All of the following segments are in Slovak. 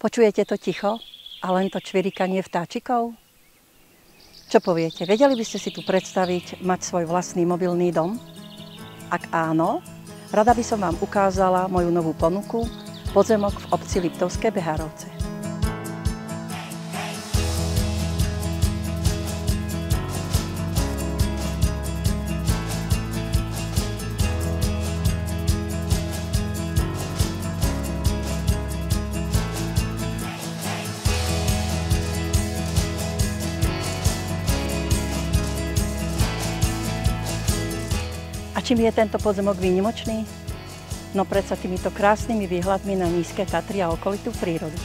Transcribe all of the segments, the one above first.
Počujete to ticho a len to čvirikanie vtáčikov? Čo poviete? Vedeli by ste si tu predstaviť mať svoj vlastný mobilný dom? Ak áno, rada by som vám ukázala moju novú ponuku Podzemok v obci Liptovské Beharovce. A čím je tento podzemok výnimočný? No predsa týmito krásnymi výhľadmi na nízke Tatry a okolitú prírodu.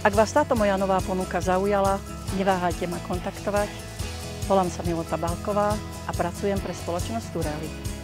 Ak vás táto moja nová ponuka zaujala, neváhajte ma kontaktovať. Volám sa Milota Balková a pracujem pre spoločnosť Turely.